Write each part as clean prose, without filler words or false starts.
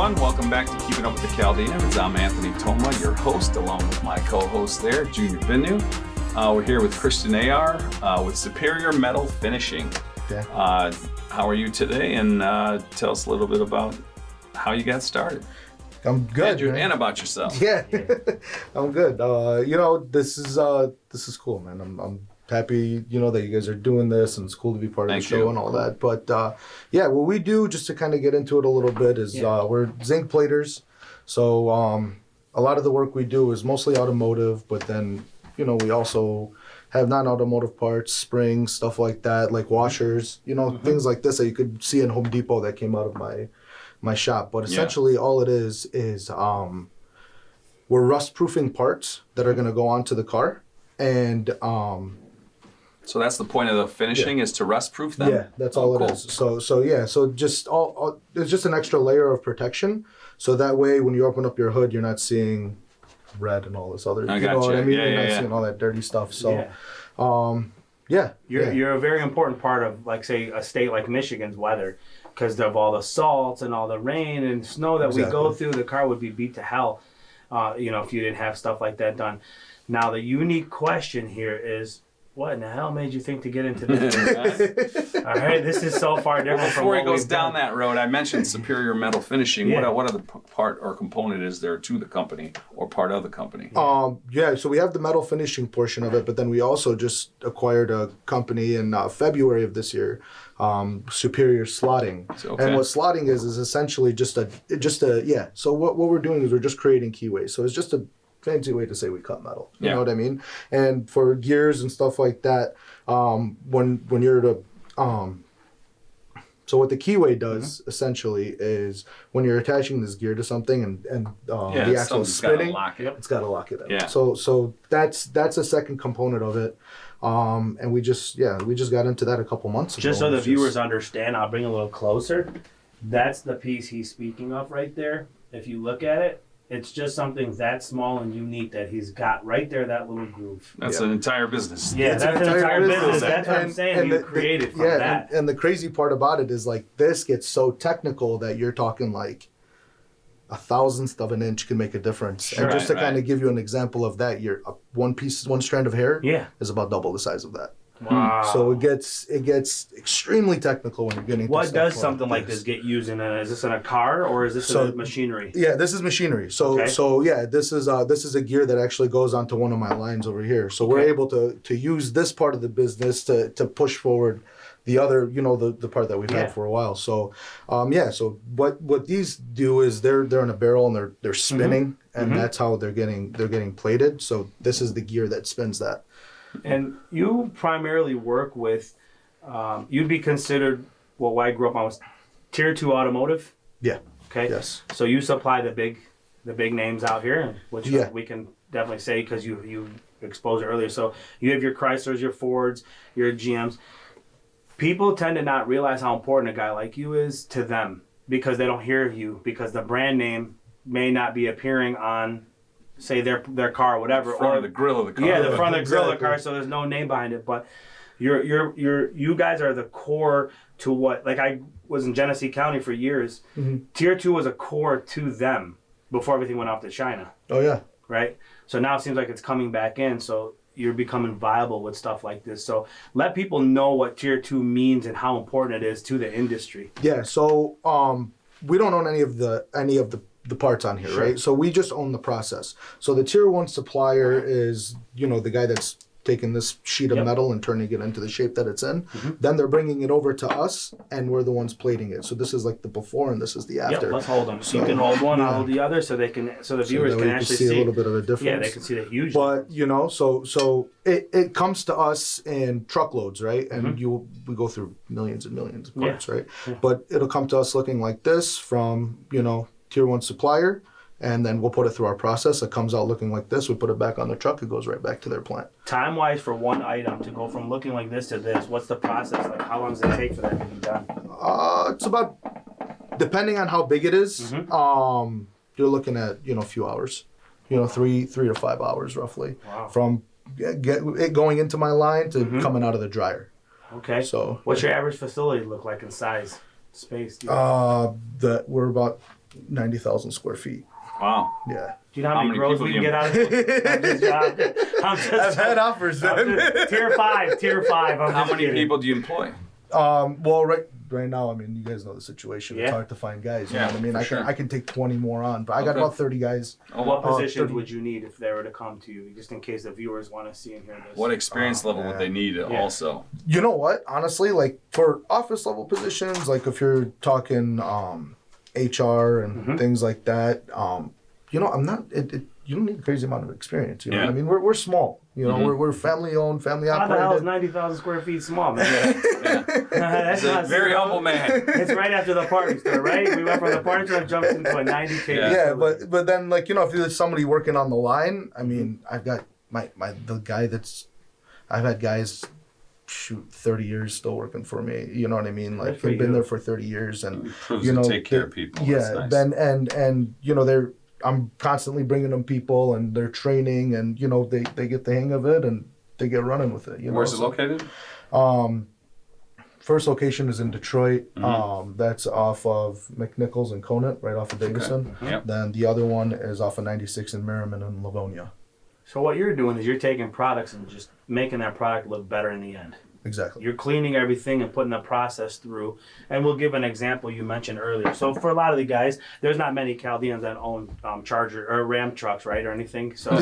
everyone. Welcome back to Keeping Up with the Chaldeans. I'm Anthony Toma, your host, along with my co-host there, Junior Vinu. We're here with Christian Ayar with Superior Metal Finishing. Yeah. How are you today? And tell us a little bit about how you got started. I'm good, and about yourself. Yeah, I'm good. This is cool, man. I'm happy, that you guys are doing this, and it's cool to be part of the show and all that. But what we do, just to kind of get into it a little bit, is we're zinc platers. So a lot of the work we do is mostly automotive, but then we also have non-automotive parts, springs, stuff like that, like washers, things like this that you could see in Home Depot that came out of my shop. But essentially all it is we're rust-proofing parts that are going to go onto the car. And so that's the point of the finishing, is to rust-proof them? Yeah, that's all it is. So just it's just an extra layer of protection. So that way when you open up your hood, you're not seeing red and all this other, what I mean? You're not seeing all that dirty stuff. So, You're a very important part of, like, say, a state like Michigan's weather, because of all the salts and all the rain and snow that we go through. The car would be beat to hell, if you didn't have stuff like that done. Now, the unique question here is, what in the hell made you think to get into this? All right, this is so far different from what we've done. Before he goes down that road, I mentioned Superior Metal Finishing. Yeah. What other part or component is there to the company or part of the company? So we have the metal finishing portion of it, but then we also just acquired a company in February of this year, Superior Slotting. Okay. And what slotting is essentially So what we're doing is we're just creating keyways. So it's just a fancy way to say we cut metal. You know what I mean? And for gears and stuff like that, when you're to so what the keyway does essentially is when you're attaching this gear to something and the actual spinning, it's got to lock it in. Yeah. So that's a second component of it. And we just got into that a couple months ago. Just so the viewers understand, I'll bring it a little closer. That's the piece he's speaking of right there. If you look at it, it's just something that small and unique that he's got right there, that little groove. That's an entire business. Yeah, that's an entire business. That's what I'm saying. You created from that. And the crazy part about it is, like, this gets so technical that you're talking like a thousandth of an inch can make a difference. Sure. And just to kind of give you an example of that, one strand of hair is about double the size of that. Wow. So it gets extremely technical when you're getting. What does something like this get used in? Is this in a car or is this in machinery? Yeah, this is machinery. So this is a gear that actually goes onto one of my lines over here. So we're able to use this part of the business to push forward the other, the part that we've had for a while. So so what these do is they're in a barrel and they're spinning, and that's how they're getting plated. So this is the gear that spins that. And you primarily work with, you'd be considered, what I grew up on was Tier 2 automotive? Yeah. Okay. Yes. So you supply the big names out here, which we can definitely say because you exposed it earlier. So you have your Chryslers, your Fords, your GMs. People tend to not realize how important a guy like you is to them because they don't hear of you, because the brand name may not be appearing on, say, their car or whatever, Front of the grill of the car. Yeah, the front of the grill of the car, so there's no name behind it. But you guys are the core to what, like, I was in Genesee County for years. Tier 2 was a core to them before everything went off to China. Oh yeah. Right? So now it seems like it's coming back in, so you're becoming viable with stuff like this. So let people know what Tier 2 means and how important it is to the industry. Yeah, so we don't own any of the parts on here, right? So we just own the process. So the Tier 1 supplier is, the guy that's taking this sheet of metal and turning it into the shape that it's in. Then they're bringing it over to us, and we're the ones plating it. So this is like the before, and this is the after. Let's hold them. So you can hold one, I'll hold the other, so the viewers can actually see a little bit of a difference. Yeah, they can see the huge difference. But so it comes to us in truckloads, right? And we go through millions and millions of parts, right? Yeah. But it'll come to us looking like this from Tier 1 supplier, and then we'll put it through our process. It comes out looking like this. We put it back on the truck. It goes right back to their plant. Time-wise, for one item to go from looking like this to this, what's the process? Like, how long does it take for that to be done? It's about, depending on how big it is, you're looking at, a few hours. 3 to 5 hours roughly. Wow. From it going into my line to coming out of the dryer. Okay. So what's your average facility look like in size, space? We're about 90,000 square feet. Wow. Yeah. Do you know how many grows we can get out of it? I've had offers, man. Tier 5. How many people do you employ? Well, right now, I mean, you guys know the situation. Yeah. It's hard to find guys. You know what I mean? I can take 20 more on, but I got Okay. about 30 guys. What positions 30. would you need if they were to come to you, just in case the viewers want to see and hear this? What experience level would they need also? You know what? Honestly, like for office level positions, like if you're talking HR and things like that, you know, I'm not. You don't need a crazy amount of experience. You know what I mean? We're small. You know, we're family owned, family How the hell is operated. 90,000 square feet small, man? He's a very humble man. It's right after the party store, right? We went from the party store and jumped into a 90K. Yeah, but then like, you know, if there's somebody working on the line, I mean, I've got the guy that's, I've had guys 30 years still working for me. You know what I mean? Like they've been there for 30 years and Proves you know, to take care of people. Yeah, That's nice. then and you know I'm constantly bringing them people and they're training and you know they get the hang of it and they get running with it. You know? Where's it located? First location is in Detroit. That's off of McNichols and Conant, right off of Davison. Yep. Then the other one is off of 96 in Merriman and Livonia. So what you're doing is you're taking products and just making that product look better in the end. Exactly. You're cleaning everything and putting the process through. And we'll give an example you mentioned earlier. So for a lot of the guys, there's not many Chaldeans that own Charger or Ram trucks, right, or anything. So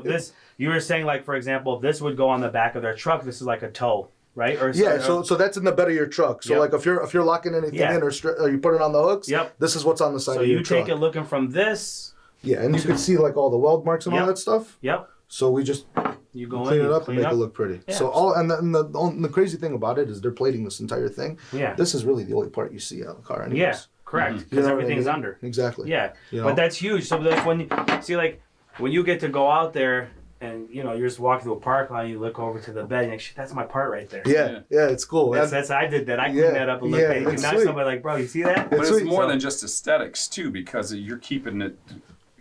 this, you were saying, like, for example, this would go on the back of their truck. This is like a tow, right? Or Yeah, so that's in the bed of your truck. So like if you're locking anything in or you put it on the hooks, this is what's on the side of your truck. So you take it looking from this. Yeah, and you can see like all the weld marks and all that stuff. Yep. So we just you go clean it up and make it look pretty. Yeah. So the crazy thing about it is they're plating this entire thing. Yeah. This is really the only part you see on the car anyways. Yeah, correct. Because everything's under. Exactly. Yeah. You know? But that's huge. So like when you get to go out there and you know you're just walking through a park lot, you look over to the bed and you're like, shit, that's my part right there. Yeah, it's cool. That's I did that. I cleaned that up a little bit. You can knock somebody like, bro, you see that? But it's more than just aesthetics too, because you're keeping it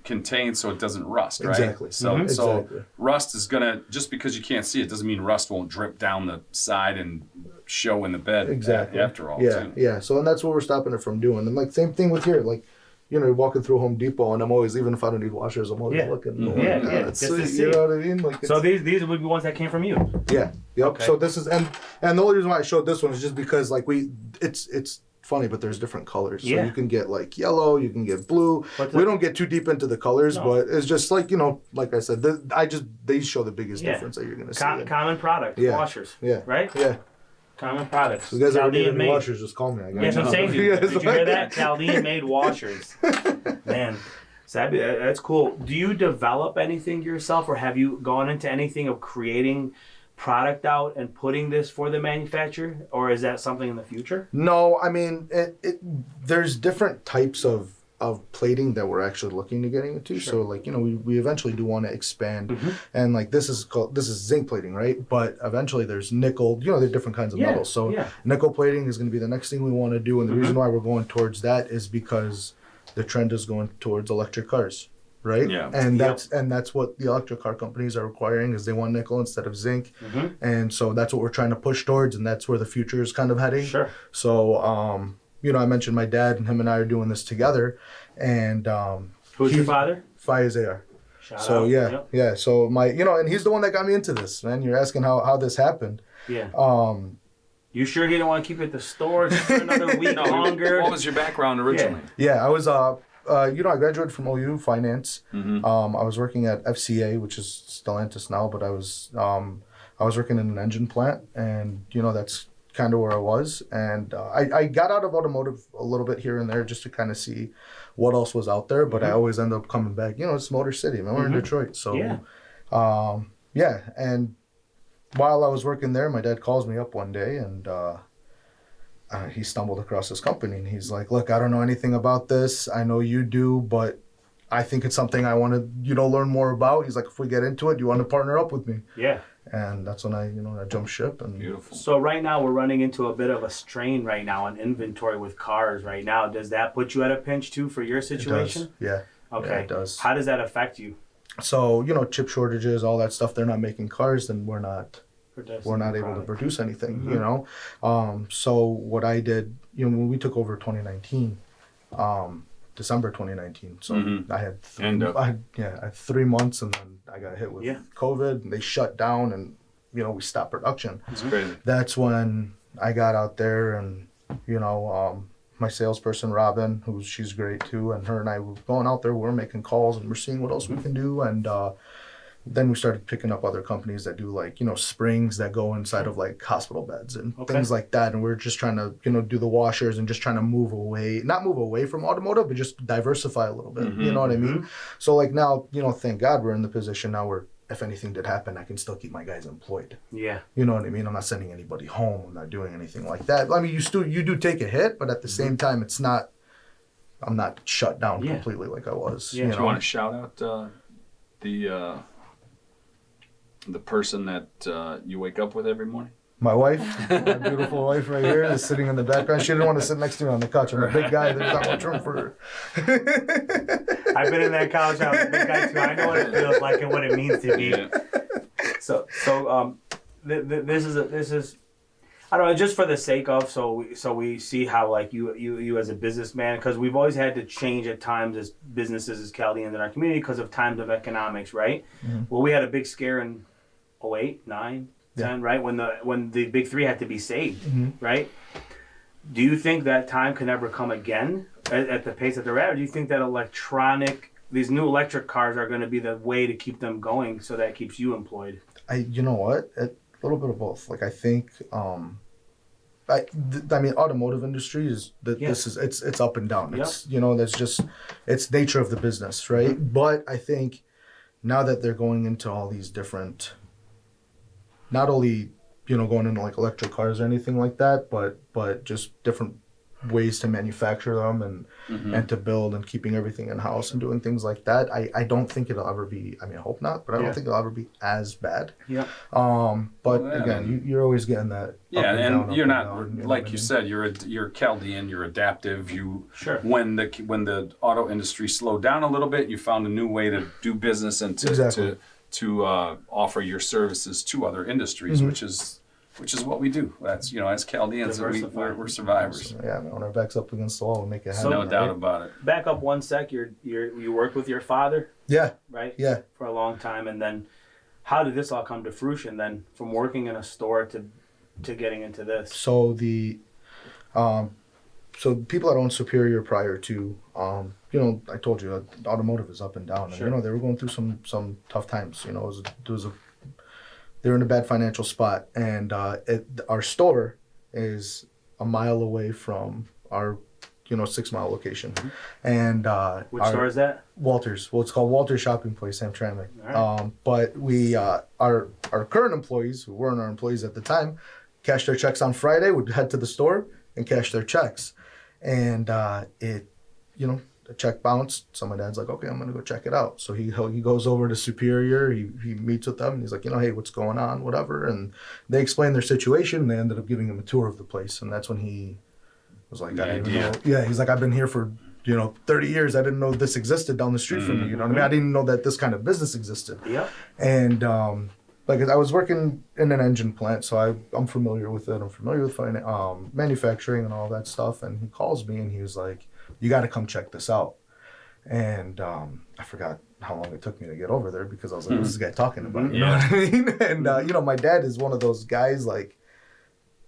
contained so it doesn't rust, right? Exactly. So rust is gonna, just because you can't see it doesn't mean rust won't drip down the side and show in the bed. Exactly. After all. Yeah, too. yeah. So and that's what we're stopping it from doing. And like same thing with here, like. You know, you're walking through Home Depot, and I'm always, even if I don't need washers, I'm always looking. It's sweet, to see. you know what I mean? Like so these would be ones that came from you. Yeah. Yep. Okay. So this is and the only reason why I showed this one is just because like it's funny, but there's different colors. So you can get like yellow, you can get blue. We don't get too deep into the colors, but it's just like, you know, like I said, they show the biggest difference that you're gonna see. Common product, washers. Yeah. Right? Yeah. Common products. So you guys ever need Chaldean any washers, just call me. I Yes, I'm saying, did you hear that? Chaldean made washers. Man, so that's cool. Do you develop anything yourself, or have you gone into anything of creating product out and putting this for the manufacturer, or is that something in the future? No, I mean, there's different types of plating that we're actually looking to getting into. Sure. So like, you know, we eventually do want to expand and like this is zinc plating, right? But eventually there's nickel, you know, there's different kinds of metals. So nickel plating is going to be the next thing we want to do. And the reason why we're going towards that is because the trend is going towards electric cars, right? Yeah. And that's what the electric car companies are requiring, is they want nickel instead of zinc. And so that's what we're trying to push towards, and that's where the future is kind of heading. Sure. So you know, I mentioned my dad and him and I are doing this together, and who's your father? Faiz Ayar. So yeah. So and he's the one that got me into this, man. You're asking how this happened. Yeah. You sure he didn't want to keep it at the store just for another week longer? What was your background originally? Yeah, I was I graduated from OU finance. I was working at FCA, which is Stellantis now, but I was working in an engine plant, and you know that's kind of where I was, and I got out of automotive a little bit here and there just to kind of see what else was out there, but I always end up coming back. You know, it's Motor City, man. We're in Detroit, so and while I was working there, my dad calls me up one day, and he stumbled across this company, and he's like, look, I don't know anything about this. I know you do, but I think it's something I want to, learn more about. He's like, if we get into it, do you want to partner up with me? Yeah. And that's when I jumped ship. And beautiful. So right now we're running into a bit of a strain right now on inventory with cars right now. Does that put you at a pinch too for your situation? It does. Yeah. Okay. Yeah, it does. How does that affect you? So, chip shortages, all that stuff, they're not making cars, then we're not able to produce anything, So what I did, when we took over 2019, December 2019. So I had I had 3 months, and then I got hit with COVID, and they shut down, and we stopped production. That's crazy. That's when I got out there, and my salesperson Robin, she's great too, and her and I were going out there. We're making calls, and we're seeing what else we can do, and then we started picking up other companies that do like springs that go inside of like hospital beds and things like that. And we're just trying to do the washers and just trying to not move away from automotive, but just diversify a little bit. You know what I mean? So like now, thank God we're in the position now where if anything did happen, I can still keep my guys employed. Yeah. You know what I mean? I'm not sending anybody home. I'm not doing anything like that. I mean, you do take a hit, but at the same time, I'm not shut down completely like I was. Do you want to shout out the person that you wake up with every morning? My wife, my beautiful wife right here, is sitting in the background. She didn't want to sit next to me on the couch. I'm a big guy. There's not much room for her. I've been in that couch. I'm a big guy too. I know what it feels like and what it means to be. Yeah. So this is I don't know, just for the sake of so we see how like you as a businessman, because we've always had to change at times as businesses as Chaldeans in our community because of times of economics, right? Mm-hmm. Well, we had a big scare in 08, 9, 10, right? When the big three had to be saved, right? Do you think that time can ever come again at the pace that they're at, or do you think that these new electric cars are going to be the way to keep them going so that it keeps you employed? You know what? A little bit of both. Like I think, I mean, automotive industry it's up and down. It's that's just it's nature of the business, right? Mm-hmm. But I think now that they're going into all these different, not only going into like electric cars or anything like that, but just different ways to manufacture them and to build and keeping everything in house and doing things like that. I don't think it'll ever be. I mean, I hope not, but I don't think it'll ever be as bad. Yeah. But again, you're always getting that. Yeah, and you're not like you said. You're Chaldean. You're adaptive. When the auto industry slowed down a little bit, you found a new way to do business and to offer your services to other industries, which is what we do. That's as Chaldeans, we're survivors. Yeah, when our back's up against the wall, we make it happen. No doubt about it. Back up one sec. You worked with your father. Yeah. Right. Yeah. For a long time, and then how did this all come to fruition? Then from working in a store to getting into this. So the people that owned Superior prior to I told you automotive is up and down, and they were going through some tough times. They're in a bad financial spot, and our store is a mile away from our 6 mile location. Mm-hmm. And which store is that? Walters. Well, it's called Walters Shopping Place, Hamtramck. Right. But we our current employees, who weren't our employees at the time, cashed their checks on Friday, would head to the store and cash their checks, and the check bounced. So my dad's like, okay, I'm gonna go check it out. So he goes over to Superior. He meets with them, and he's like, hey, what's going on, whatever. And they explain their situation, and they ended up giving him a tour of the place. And that's when he was like, I didn't even know. Yeah, he's like, I've been here for 30 years. I didn't know this existed down the street from me. You know what I mean? I didn't know that this kind of business existed. Yeah. And like I was working in an engine plant, so I'm familiar with it. I'm familiar with manufacturing and all that stuff. And he calls me, and he was like, you got to come check this out. And I forgot how long it took me to get over there because I was like, what's this guy talking about? You know what I mean? And, my dad is one of those guys, like,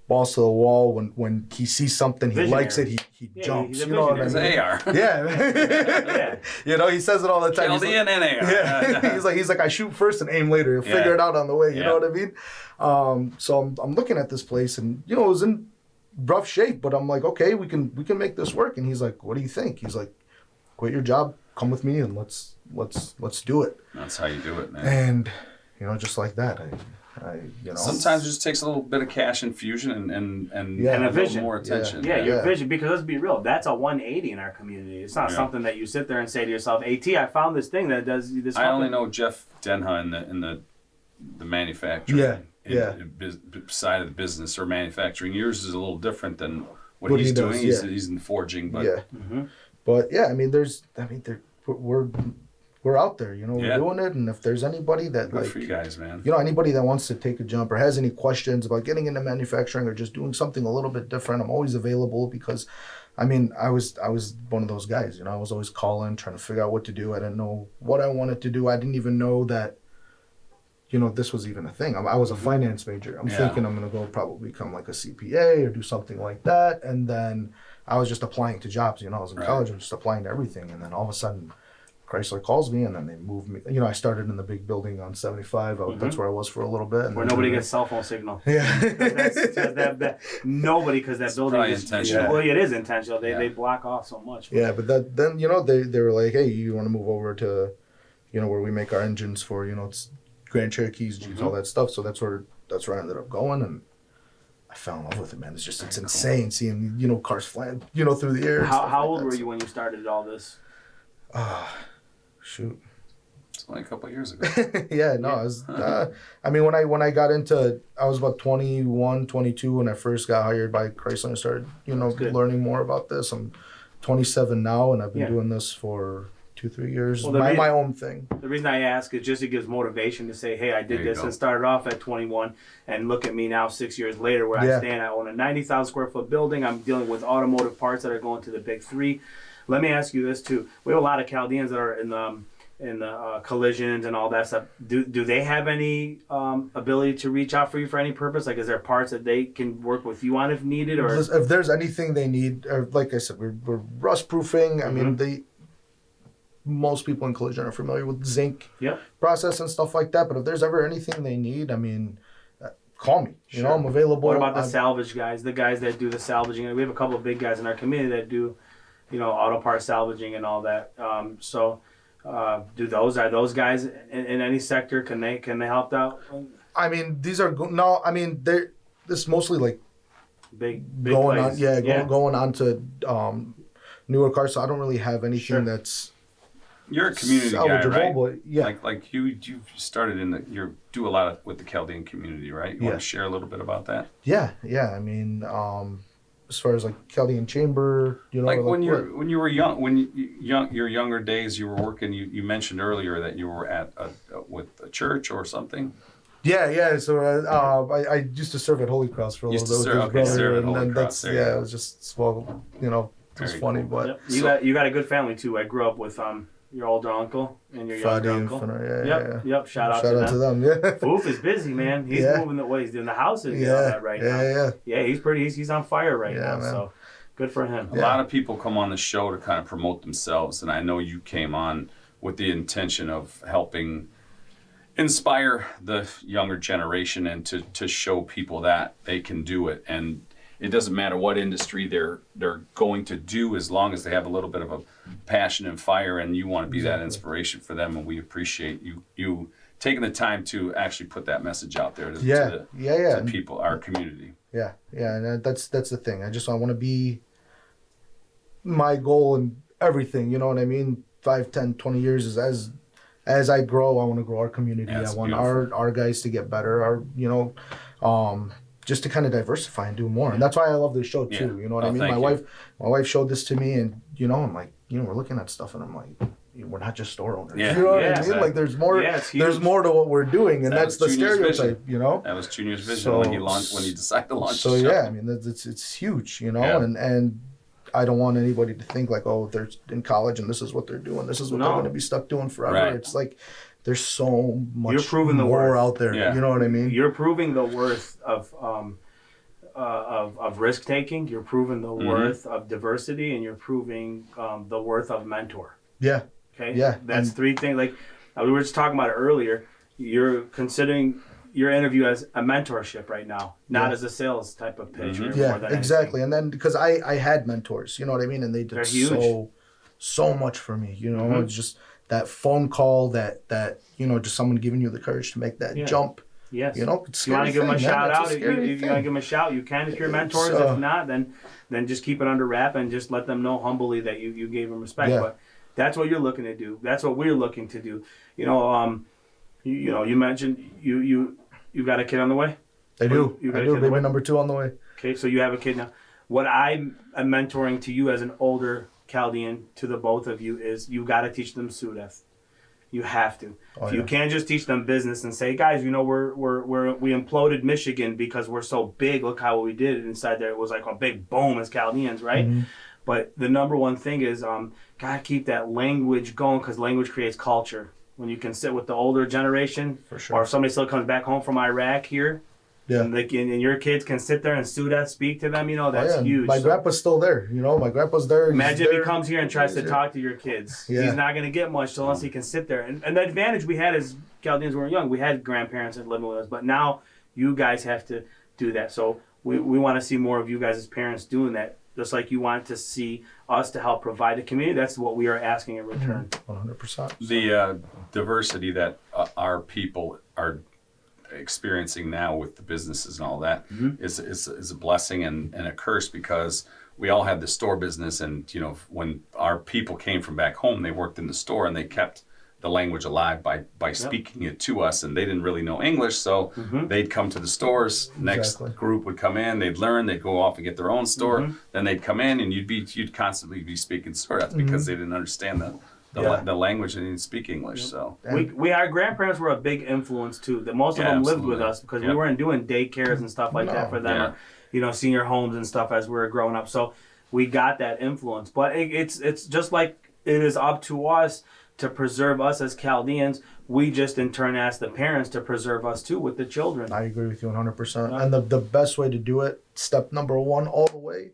balls to the wall. When he sees something, he likes it, he jumps. You know what I mean? Ayar. Yeah. He says it all the time. Chaldean and Ayar. Yeah. he's like, I shoot first and aim later. He'll figure it out on the way. You know what I mean? So I'm looking at this place, and, it was in rough shape, but I'm like, okay, we can make this work. And he's like, what do you think? He's like, quit your job, come with me, and let's do it. That's how you do it, man. And just like that, I sometimes it just takes a little bit of cash infusion and a vision, more attention. Your vision, because let's be real, that's a 180 in our community. It's not something that you sit there and say to yourself, I found this thing that does this. I only know Jeff Denha in the manufacturing. Side of the business or manufacturing. Yours is a little different than what he's doing. He's in forging, but but I mean, we're out there. We're doing it, and if there's anybody that good for you guys, man. Anybody that wants to take a jump or has any questions about getting into manufacturing or just doing something a little bit different, I'm always available because I mean, I was one of those guys, I was always calling, trying to figure out what to do. I didn't know what I wanted to do. I didn't even know that, this was even a thing. I was a finance major. I'm thinking I'm going to go probably become like a CPA or do something like that. And then I was just applying to jobs, I was in college, I'm just applying to everything. And then all of a sudden, Chrysler calls me, and then they moved me. I started in the big building on 75. That's where I was for a little bit. And where nobody gets cell phone signal. Yeah. Nobody, because that building is intentional. Well, it is intentional. They block off so much. Yeah, but then they were like, hey, you want to move over to, where we make our engines for, it's Grand Cherokees, Jeeps, all that stuff. So that's where I ended up going, and I fell in love with it, man. It's insane seeing, cars flying, through the air. How old were you when you started all this? Shoot. It's only a couple of years ago. I was, I mean, when I got into, I was about 21, 22 when I first got hired by Chrysler and started, learning more about this. I'm 27 now, and I've been doing this for 2-3 years. My own thing. The reason I ask is just it gives motivation to say, hey, I did this and started off at 21, and look at me now 6 years later where I stand. I own a 90,000 square foot building. I'm dealing with automotive parts that are going to the big three. Let me ask you this too. We have a lot of Chaldeans that are in the collisions and all that stuff. Do they have any ability to reach out for you for any purpose? Like, is there parts that they can work with you on if needed, or if there's anything they need? Or like I said, we're rust proofing. I mean, most people in collision are familiar with Zinc process and stuff like that. But if there's ever anything they need, I mean, call me. I'm available. What about the salvage guys? The guys that do the salvaging? We have a couple of big guys in our community that do, auto part salvaging and all that. Are those guys in any sector? Can they help out? I mean, these are this is mostly like big going plays. Going on to newer cars. So I don't really have anything that's. You're a community guy, right? But like you started you do a lot with the Chaldean community, right? You want to share a little bit about that? Yeah. I mean, as far as like Chaldean Chamber, when you were young, your younger days, you were working. You mentioned earlier that you were at with a church or something. Yeah. So I used to serve at Holy Cross for a little bit. Serve at Holy Cross. It was just it was funny, cool. but you got a good family too. I grew up with your older uncle and your younger uncle. Yep. Shout out to them. Yeah. Foof is busy, man. He's moving the way he's doing the houses and all that right now. Yeah. He's on fire right now. Man. So good for him. A lot of people come on the show to kind of promote themselves, and I know you came on with the intention of helping inspire the younger generation and to show people that they can do it. And it doesn't matter what industry they're going to do, as long as they have a little bit of a passion and fire, and you want to be that inspiration for them. And we appreciate you taking the time to actually put that message out there to the people, our community. Yeah, and that's the thing. I want to be my goal in everything. You know what I mean? 5, 10, 20 years is as I grow, I want to grow our community. I want our guys to get better. Just to kind of diversify and do more. And that's why I love this show too. You know what I mean? My wife showed this to me, and I'm like, we're looking at stuff, and I'm like, we're not just store owners. Yeah. You know what I mean? Like there's more there's more to what we're doing, and that's the stereotype, That was Junior's vision when he decided to launch the show. I mean it's huge, and I don't want anybody to think like, oh, they're in college and this is what they're doing. This is what they're going to be stuck doing forever. Right. It's like there's so much more out there. Yeah. You know what I mean? You're proving the worth of risk taking. You're proving the worth of diversity, and you're proving the worth of mentor. Yeah. Okay. Yeah. That's three things. Like we were just talking about it earlier. You're considering your interview as a mentorship right now, not as a sales type of pitch. Yeah. Exactly. And then because I had mentors, you know what I mean, and they did so much for me. It's just that phone call, that just someone giving you the courage to make that jump. Yes. You want to give them a shout out? If you want to give them a shout, you can. If you're mentors, if not, then just keep it under wrap and just let them know humbly that you gave them respect. Yeah. But that's what you're looking to do. That's what we're looking to do. You mentioned you got a kid on the way. I do. Baby number 2 on the way. Okay, so you have a kid now. What I'm mentoring to you as an older Chaldean, to the both of you, is you got to teach them Sudeth. You have to. You can't just teach them business and say, guys, we imploded Michigan because we're so big. Look how we did it inside there. It was like a big boom as Chaldeans, right? Mm-hmm. But the number one thing is gotta keep that language going, because language creates culture. When you can sit with the older generation, For sure. or if somebody still comes back home from Iraq here, and your kids can sit there and speak to them, that's huge. My grandpa's still there. My grandpa's there. Imagine if he comes here and tries to talk to your kids. Yeah. He's not going to get much unless he can sit there. And the advantage we had as Chaldeans were young, we had grandparents that living with us, but now you guys have to do that. So we want to see more of you guys as parents doing that. Just like you want to see us to help provide the community, that's what we are asking in return. 100%. The diversity that our people are experiencing now with the businesses and all that is a blessing and a curse, because we all had the store business, and when our people came from back home, they worked in the store and they kept the language alive by speaking it to us, and they didn't really know English, so they'd come to the stores. Next group would come in, they'd learn, they'd go off and get their own store, then they'd come in and you'd constantly be speaking store. That's because they didn't understand the language and didn't speak English. So our grandparents were a big influence too. That most of them lived with us, because we weren't doing daycares and stuff like that for them, or senior homes and stuff as we were growing up. So we got that influence. But it's just like it is up to us to preserve us as Chaldeans. We just in turn ask the parents to preserve us too with the children. I agree with you 100%. And the best way to do it, step number one all the way,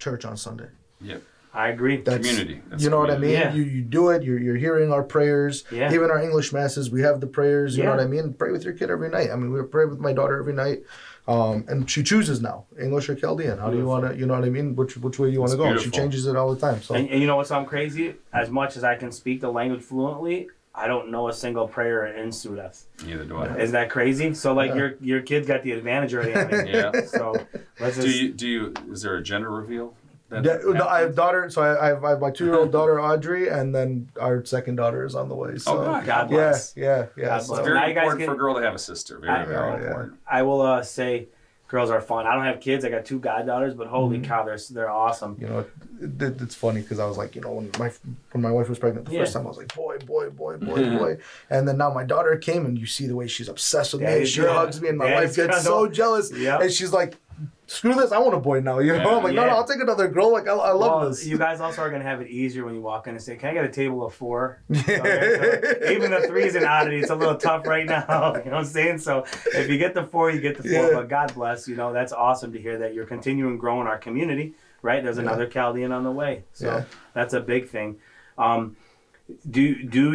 church on Sunday. Yep. I agree. Community. What I mean? Yeah. You do it, you're hearing our prayers. Yeah. Even our English masses, we have the prayers, you know what I mean? Pray with your kid every night. I mean, we pray with my daughter every night. And she chooses now, English or Chaldean. How do you want to, you know what I mean? Which way you want to go? Beautiful. She changes it all the time. So. And you know what's crazy? As much as I can speak the language fluently, I don't know a single prayer in Sudath. Neither do I. Isn't that crazy? So your kid's got the advantage already on it. Yeah. So let's just... Is there a gender reveal? No, I have daughter. So I have my 2-year-old daughter Audrey, and then our second daughter is on the way. So God bless. Yeah. God So. bless. Very Now you guys important for a girl to have a sister. Very important. I will say, girls are fun. I don't have kids. I got 2 goddaughters, but holy cow, they're awesome. It's funny because I was like, when my wife was pregnant the first time, I was like, boy, and then now my daughter came, and you see the way she's obsessed with me. She hugs me, and my wife gets so jealous, and she's like, screw this, I want a boy now. I'm like, no, I'll take another girl. Like, I love this. You guys also are going to have it easier when you walk in and say, can I get a table of 4? So even the 3 is an oddity. It's a little tough right now. You know what I'm saying? So if you get the 4, you get the 4. But God bless, that's awesome to hear that you're continuing growing our community, right? There's another Chaldean on the way. So that's a big thing. Do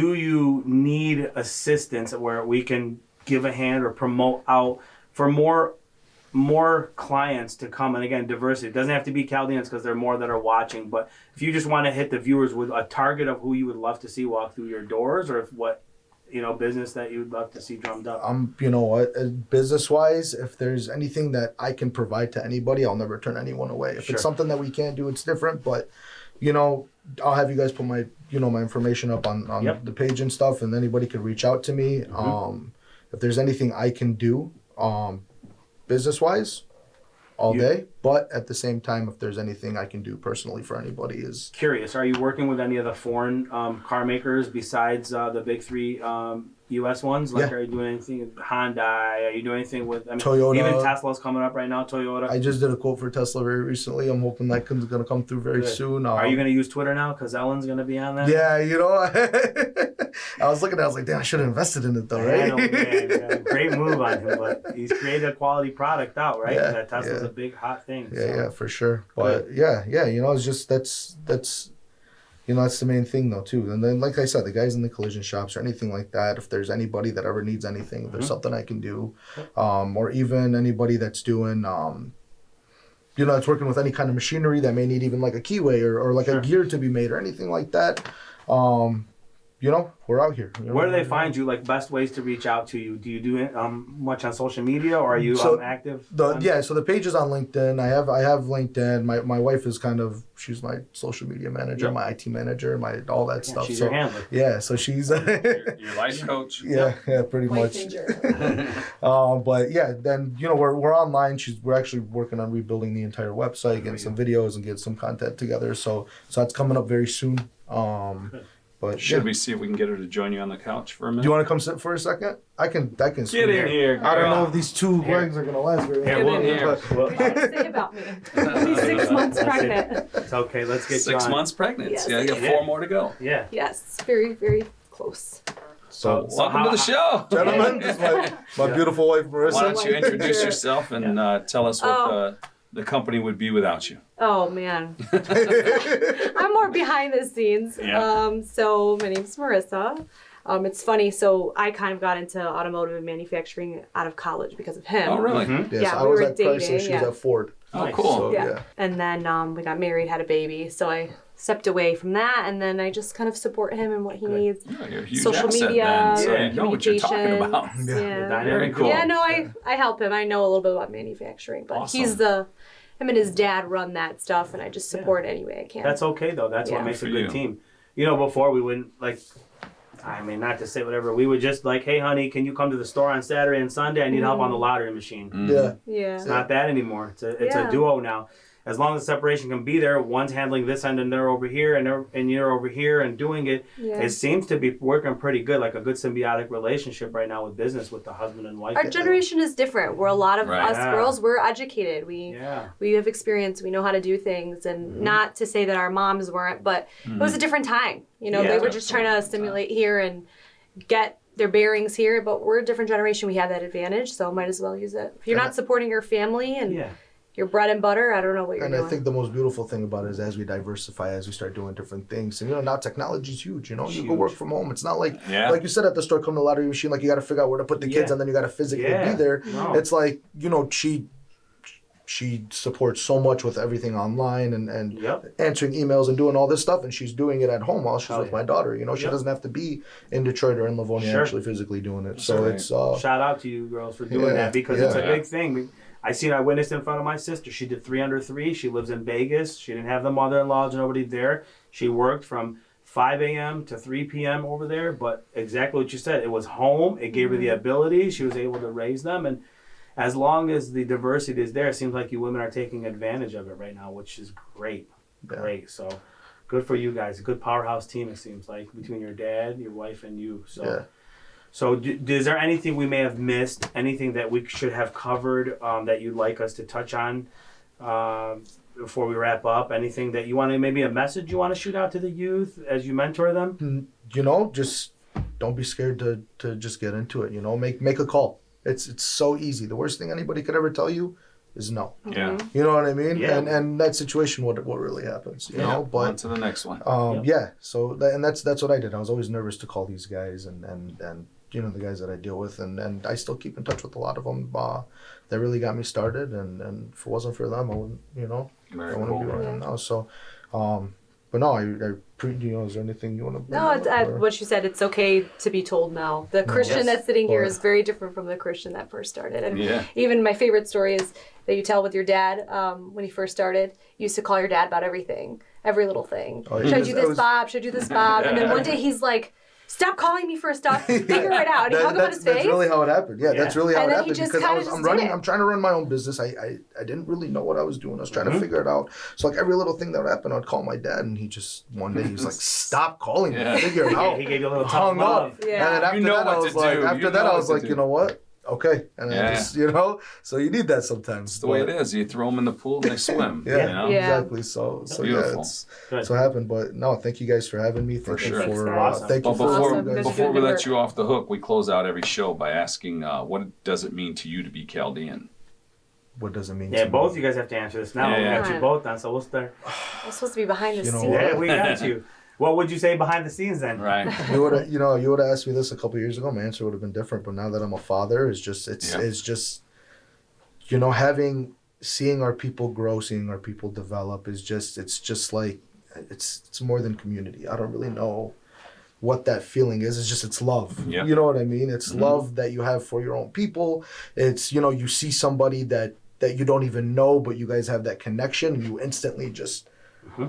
you need assistance where we can give a hand or promote out for more clients to come? And again, diversity. It doesn't have to be Chaldeans, because there are more that are watching, but if you just want to hit the viewers with a target of who you would love to see walk through your doors, or if what business that you would love to see drummed up. You know what, business wise, if there's anything that I can provide to anybody, I'll never turn anyone away. If it's something that we can't do, it's different, but I'll have you guys put my my information up on the page and stuff, and anybody can reach out to me. If there's anything I can do business-wise, all day, but at the same time, if there's anything I can do personally for anybody is... Curious, are you working with any of the foreign car makers besides the big 3 U.S. ones? Like, are you doing anything with Hyundai? Are you doing anything with Toyota? Even Tesla's coming up right now, Toyota. I just did a quote for Tesla very recently. I'm hoping that is going to come through very soon. Are you going to use Twitter now? Because Ellen's going to be on that? Yeah, I was looking at it, I was like, damn, I should have invested in it though, right? Man, great move on him, but he's created a quality product out, right? Yeah, that Tesla's a big hot thing. Yeah, for sure. But it's just that's that's the main thing though too. And then like I said, the guys in the collision shops or anything like that, if there's anybody that ever needs anything, if there's something I can do, or even anybody that's doing that's working with any kind of machinery that may need even like a keyway or like a gear to be made or anything like that. We're out here. Where do they find you? Like, best ways to reach out to you? Do you do much on social media, or are you active? So the page is on LinkedIn. I have LinkedIn. My wife is she's my social media manager, my IT manager, my all that stuff. She's your handler. Yeah, so she's your life coach. Yeah, pretty much. But yeah, then we're online. We're actually working on rebuilding the entire website, getting some videos and getting some content together. So that's coming up very soon. But should we see if we can get her to join you on the couch for a minute? Do you want to come sit for a second? I can. Get in here. I don't know if these two legs are gonna last very long. Say about me. He's 6 months pregnant. It's okay. Let's get 6 months pregnant. Yes. Yeah, you got 4 more to go. Yeah. Yes, very, very close. So welcome to the show, gentlemen. This is my beautiful wife Marissa. Why don't you introduce yourself and tell us what the company would be without you? Oh man, I'm more behind the scenes. Yeah. So my name's Marissa. It's funny. So I kind of got into automotive and manufacturing out of college because of him. Oh, really? Yes, Yeah, I we was were at Chrysler. dating, She was at Ford. Oh, Nice. cool. So, Yeah. And then we got married, had a baby. So I stepped away from that, and then I just kind of support him and what he needs. Yeah, you're a huge Social asset media, then, so you know what you're talking communications. about. Yeah. Very cool. Yeah, no, I help him. I know a little bit about manufacturing, but Awesome. him and his dad run that stuff, and I just support any way I can. That's okay though. That's what makes a For good you. team. You know, before we wouldn't not to say whatever. We would just hey, honey, can you come to the store on Saturday and Sunday? I need help on the lottery machine. Yeah. Yeah. It's not that anymore. It's a duo now. As long as separation can be there, one's handling this end and they're over here, and you're over here and doing it. Yeah. It seems to be working pretty good, like a good symbiotic relationship right now with business with the husband and wife. Our generation is different. We're a lot of Right. us girls. We're educated. We have experience. We know how to do things, and not to say that our moms weren't, but it was a different time. You know, Yeah. they were just trying to stimulate here and get their bearings here. But we're a different generation. We have that advantage, so might as well use it. If you're not supporting your family and your bread and butter, I don't know what you're doing. And I think the most beautiful thing about it is as we diversify, as we start doing different things, and now technology is huge. You can work from home. It's not like you said at the store, come to the lottery machine, like you got to figure out where to put the kids, and then you got to physically be there. No. It's like she supports so much with everything online and answering emails and doing all this stuff, and she's doing it at home while she's with my daughter. She doesn't have to be in Detroit or in Livonia actually physically doing it. So it's shout out to you girls for doing that, because it's a big thing. I witnessed in front of my sister. She did 3 under 3. She lives in Vegas. She didn't have the mother-in-law, nobody there. She worked from 5 a.m. to 3 p.m. over there, but exactly what you said. It was home. It gave her the ability. She was able to raise them, and as long as the diversity is there, it seems like you women are taking advantage of it right now, which is great. Great. So good for you guys. A good powerhouse team, it seems like, between your dad, your wife, and you. So is there anything we may have missed, anything that we should have covered that you'd like us to touch on before we wrap up? Anything that you want to, maybe a message you want to shoot out to the youth as you mentor them? Just don't be scared to just get into it. Make a call. It's so easy. The worst thing anybody could ever tell you is no. Yeah. You know what I mean? Yeah. And that situation, what really happens, you know? But on to the next one. So that's what I did. I was always nervous to call these guys and the guys that I deal with, and I still keep in touch with a lot of them. That really got me started, and if it wasn't for them, I wouldn't, Very I wouldn't be where I am now. So, but no, is there anything you want to bring up? What you said, it's okay to be told no. The Christian that's sitting here is very different from the Christian that first started. And even my favorite story is that you tell with your dad when he first started. You used to call your dad about everything, every little thing. Should I do this, Bob? Should I do this, Bob? And then one day he's like, stop calling me for stuff. Figure it out. And he hung up on his face. That's really how it happened. Yeah, that's really how it happened. Because I'm trying to run my own business. I didn't really know what I was doing. I was trying to figure it out. So like every little thing that would happen, I'd call my dad, and he just one day he was like, "Stop calling me. Figure it out." He gave you a little hung love. up. Yeah. And then after that I was like, you know what? Okay, and then just so you need that sometimes. It's the way it is. You throw them in the pool and they swim. Exactly. So beautiful. That's what happened. But no, thank you guys for having me. Thank you before we let you off the hook, we close out every show by asking, what does it mean to you to be Chaldean? What does it mean? Yeah, both you guys have to answer this now. We got you both on, so we'll start. I'm supposed to be behind the scenes. Yeah, we got you. What would you say behind the scenes then? Right. You would have asked me this a couple of years ago. My answer would have been different. But now that I'm a father, it's just seeing our people grow, seeing our people develop it's like it's more than community. I don't really know what that feeling is. It's love. Yep. You know what I mean? It's love that you have for your own people. It's you see somebody that you don't even know, but you guys have that connection. You instantly just.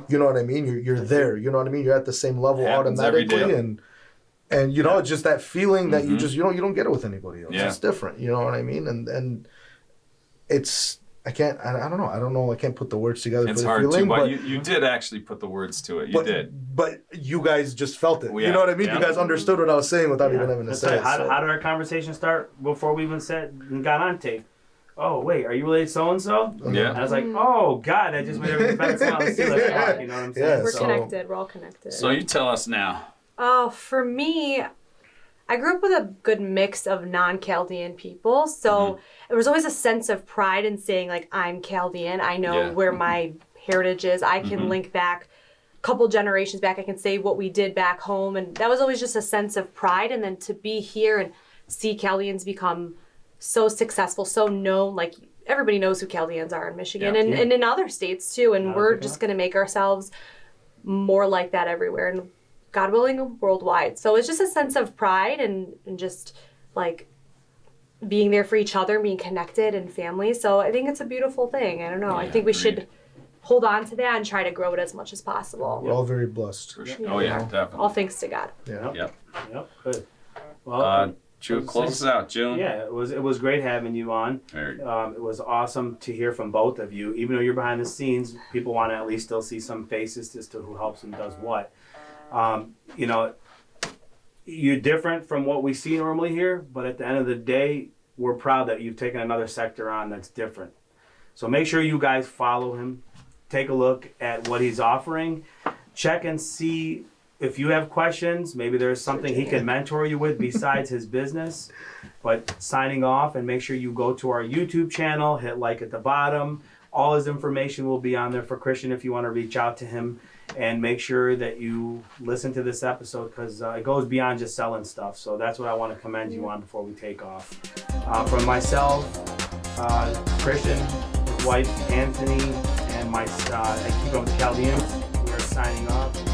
You know what I mean? You're there. You know what I mean? You're at the same level automatically, and it's just that feeling that you don't get it with anybody else. It's different. You know what I mean? And it's I don't know. I can't put the words together. It's for the hard feeling, to, but you did actually put the words to it. You did. But you guys just felt it. Yeah. You know what I mean? Yeah. You guys understood what I was saying without even having to say it. How did our conversation start before we even said and got on tape? Oh, wait, are you related to so-and-so? Yeah. And I was like, oh, God, that just made everything better. So let's see, let's talk, you know what I'm saying? Yeah, We're connected. We're all connected. So you tell us now. Oh, for me, I grew up with a good mix of non-Chaldean people. So there was always a sense of pride in saying, like, I'm Chaldean. I know where my heritage is. I can link back a couple generations back. I can say what we did back home. And that was always just a sense of pride. And then to be here and see Chaldeans become so successful, so known, like everybody knows who Chaldeans are in Michigan and in other states too. And we're just going to make ourselves more like that everywhere. And God willing, worldwide. So it's just a sense of pride and just like being there for each other, being connected and family. So I think it's a beautiful thing. I don't know. Yeah, I think we should hold on to that and try to grow it as much as possible. We're all very blessed. For sure. Oh yeah, definitely. All thanks to God. Yeah. Yep. Good. Well, June, close us out, June. Yeah, it was great having you on. It was awesome to hear from both of you. Even though you're behind the scenes, people want to at least still see some faces as to who helps and does what. You know, you're different from what we see normally here, but at the end of the day, we're proud that you've taken another sector on that's different. So make sure you guys follow him, take a look at what he's offering, check and see if you have questions. Maybe there's something he can mentor you with besides his business. But signing off, and make sure you go to our YouTube channel, hit like at the bottom. All his information will be on there for Christian if you want to reach out to him. And make sure that you listen to this episode because it goes beyond just selling stuff. So that's what I want to commend you on before we take off. From myself, Christian, his wife Anthony, and I keep up with the Chaldeans. We're signing off.